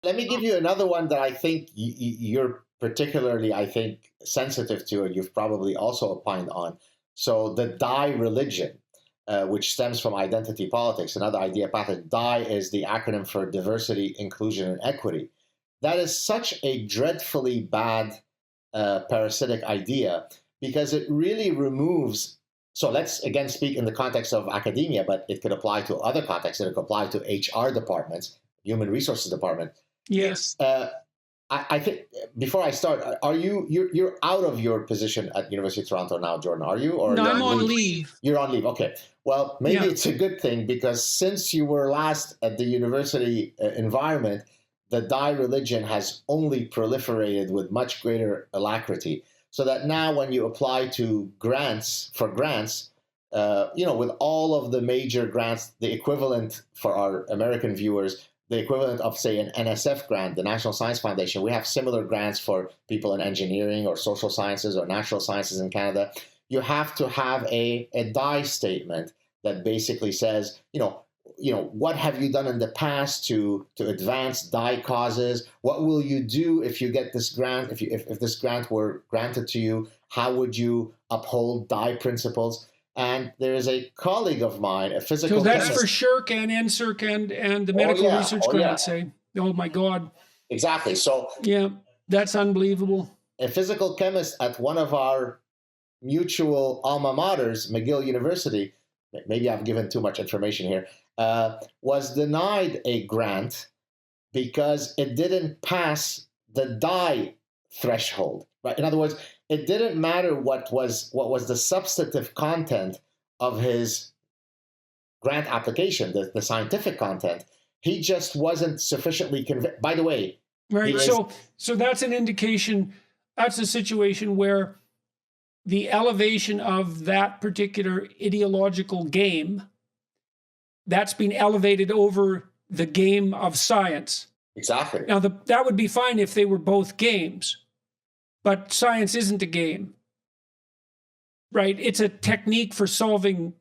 Let me give you another one that I think you're particularly, I think, sensitive to, and you've probably also opined on. So the die religion, which stems from identity politics, another idiopathic. Die is the acronym for diversity, inclusion, and equity. That is such a dreadfully bad parasitic idea because it really removes. So let's again speak in the context of academia, but it could apply to other contexts. It could apply to HR departments, human resources department. Yes. I think before I start, are you're out of your position at University of Toronto now, Jordan? Are you? Or no, I'm on leave. You're on leave. Okay. Well, maybe it's a good thing because since you were last at the university environment, the die religion has only proliferated with much greater alacrity. So that now, when you apply to grants, with all of the major grants, the equivalent for our American viewers, the equivalent of, say, an NSF grant, the National Science Foundation. We have similar grants for people in engineering or social sciences or natural sciences in Canada. You have to have a die statement that basically says, what have you done in the past to advance die causes? What will you do if you get this grant? If this grant were granted to you, how would you uphold die principles? And there is a colleague of mine, a physical So that's chemist. for SHRC and NSERC and the medical research grants, eh? Oh my God. Exactly. So yeah, that's unbelievable. A physical chemist at one of our mutual alma maters, McGill University, maybe I've given too much information here, was denied a grant because it didn't pass the die threshold. Right? In other words, it didn't matter what was the substantive content of his grant application, the scientific content. He just wasn't sufficiently convinced. By the way, right. So that's an indication. That's a situation where the elevation of that particular ideological game, that's been elevated over the game of science. Exactly. Now, that would be fine if they were both games, but science isn't a game, right? It's a technique for solving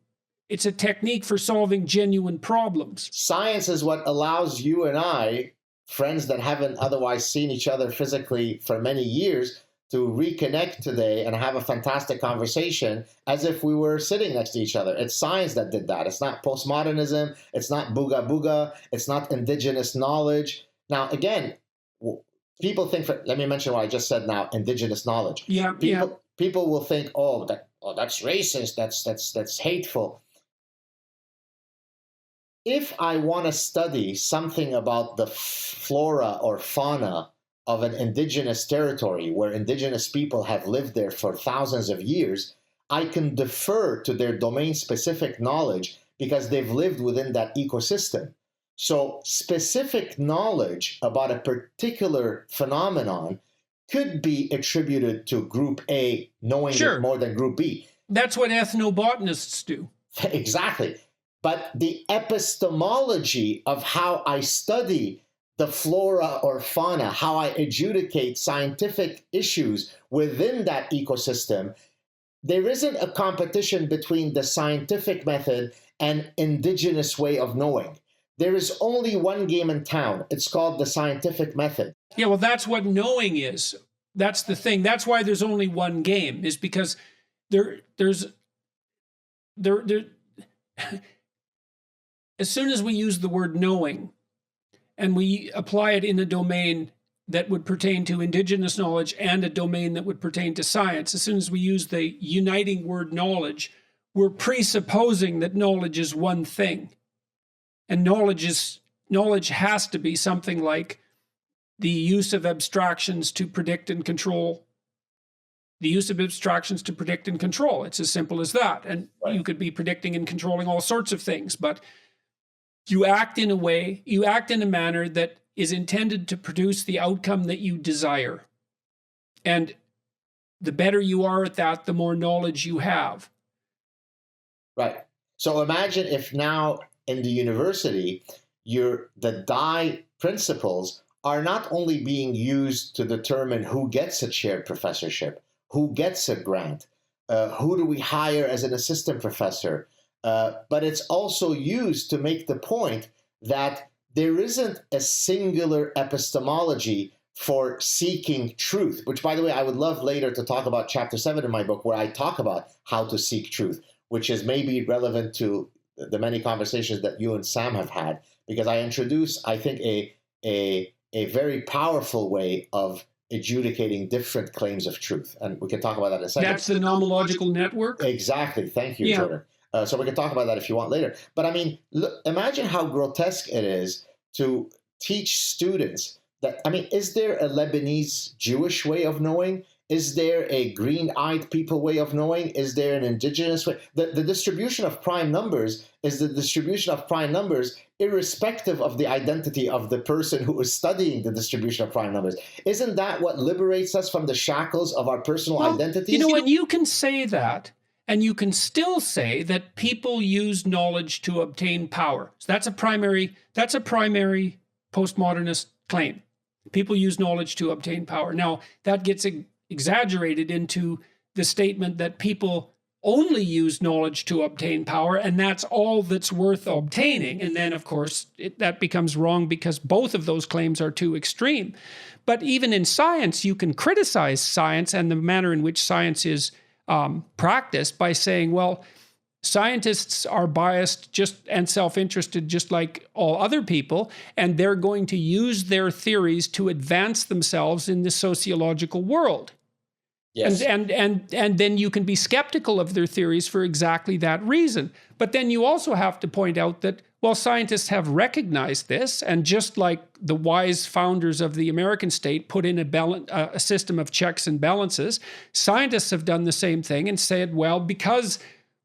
genuine problems. Science is what allows you and I, friends that haven't otherwise seen each other physically for many years, to reconnect today and have a fantastic conversation as if we were sitting next to each other. It's science that did that. It's not postmodernism. It's not booga booga. It's not indigenous knowledge. Now, again, people think, let me mention what I just said now, indigenous knowledge. Yeah, people will think, that's racist, that's hateful. If I want to study something about the flora or fauna of an indigenous territory where indigenous people have lived there for thousands of years, I can defer to their domain-specific knowledge because they've lived within that ecosystem. So specific knowledge about a particular phenomenon could be attributed to Group A knowing it more than Group B. That's what ethnobotanists do. Exactly. But the epistemology of how I study the flora or fauna, how I adjudicate scientific issues within that ecosystem, there isn't a competition between the scientific method and indigenous way of knowing. There is only one game in town. It's called the scientific method. Yeah, well, that's what knowing is. That's the thing. That's why there's only one game, is because there's as soon as we use the word knowing and we apply it in a domain that would pertain to indigenous knowledge and a domain that would pertain to science, as soon as we use the uniting word knowledge, we're presupposing that knowledge is one thing. And knowledge has to be something like the use of abstractions to predict and control. The use of abstractions to predict and control. It's as simple as that. And you could be predicting and controlling all sorts of things, but you act in a manner that is intended to produce the outcome that you desire. And the better you are at that, the more knowledge you have. Right. So imagine if now in the university, the die principles are not only being used to determine who gets a chaired professorship, who gets a grant, who do we hire as an assistant professor, but it's also used to make the point that there isn't a singular epistemology for seeking truth, which, by the way, I would love later to talk about chapter 7 in my book, where I talk about how to seek truth, which is maybe relevant to the many conversations that you and Sam have had, because I introduce, I think, a very powerful way of adjudicating different claims of truth. And we can talk about that in a second. That's the nomological network? Exactly. Thank you, Jordan. So we can talk about that if you want later. But I mean, look, imagine how grotesque it is to teach students that, I mean, is there a Lebanese Jewish way of knowing? Is there a green-eyed people way of knowing? Is there an indigenous way? The distribution of prime numbers is the distribution of prime numbers irrespective of the identity of the person who is studying the distribution of prime numbers. Isn't that what liberates us from the shackles of our personal identities? You know what? You can say that, and you can still say that people use knowledge to obtain power. So that's a primary postmodernist claim. People use knowledge to obtain power. Now, that gets exaggerated into the statement that people only use knowledge to obtain power, and that's all that's worth obtaining. And then, of course, that becomes wrong because both of those claims are too extreme. But even in science, you can criticize science and the manner in which science is practiced by saying, well, scientists are biased and self-interested just like all other people, and they're going to use their theories to advance themselves in the sociological world. Yes. And then you can be skeptical of their theories for exactly that reason. But then you also have to point out that, well, scientists have recognized this, and just like the wise founders of the American state put in a system of checks and balances, scientists have done the same thing and said, well, because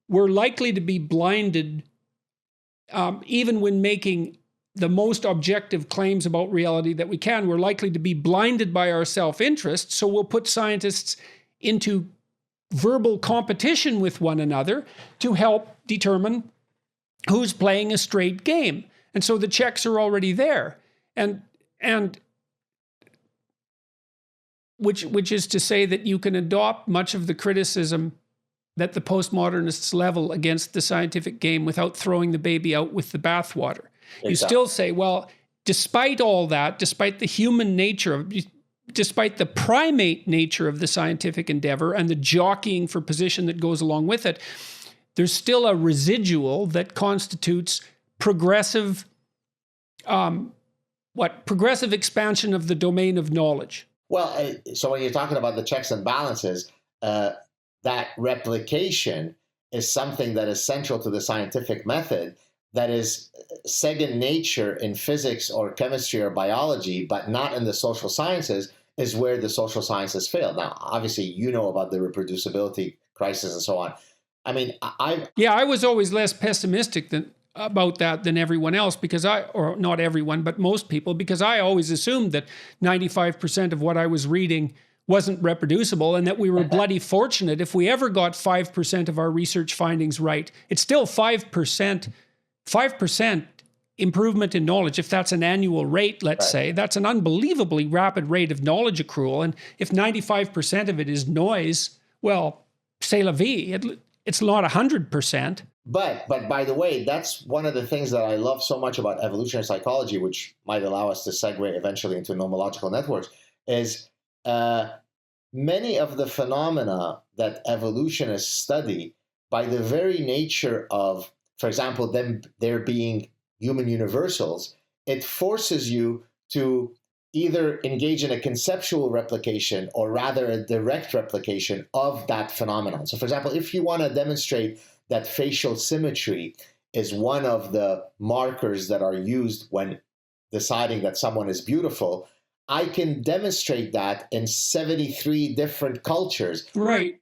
we're likely to be blinded, even when making the most objective claims about reality that we can, we're likely to be blinded by our self-interest. So we'll put scientists into verbal competition with one another to help determine who's playing a straight game. And so the checks are already there. And which is to say that you can adopt much of the criticism that the postmodernists level against the scientific game without throwing the baby out with the bathwater. Exactly. You still say, well, despite all that, despite the human nature, despite the primate nature of the scientific endeavor and the jockeying for position that goes along with it, there's still a residual that constitutes progressive expansion of the domain of knowledge. Well, so when you're talking about the checks and balances, that replication is something that is central to the scientific method, that is second nature in physics or chemistry or biology, but not in the social sciences, is where the social sciences fail. Now, obviously, you know about the reproducibility crisis and so on. I mean, I was always less pessimistic about that than everyone else, or not everyone, but most people, because I always assumed that 95% of what I was reading wasn't reproducible, and that we were bloody fortunate if we ever got 5% of our research findings right. It's still 5% improvement in knowledge. If that's an annual rate, let's say, that's an unbelievably rapid rate of knowledge accrual. And if 95% of it is noise, well, c'est la vie. It's not 100%. But by the way, that's one of the things that I love so much about evolutionary psychology, which might allow us to segue eventually into nomological networks, is many of the phenomena that evolutionists study, by the very nature of, for example, there being human universals, it forces you to either engage in a conceptual replication or rather a direct replication of that phenomenon. So, for example, if you want to demonstrate that facial symmetry is one of the markers that are used when deciding that someone is beautiful, I can demonstrate that in 73 different cultures. Right.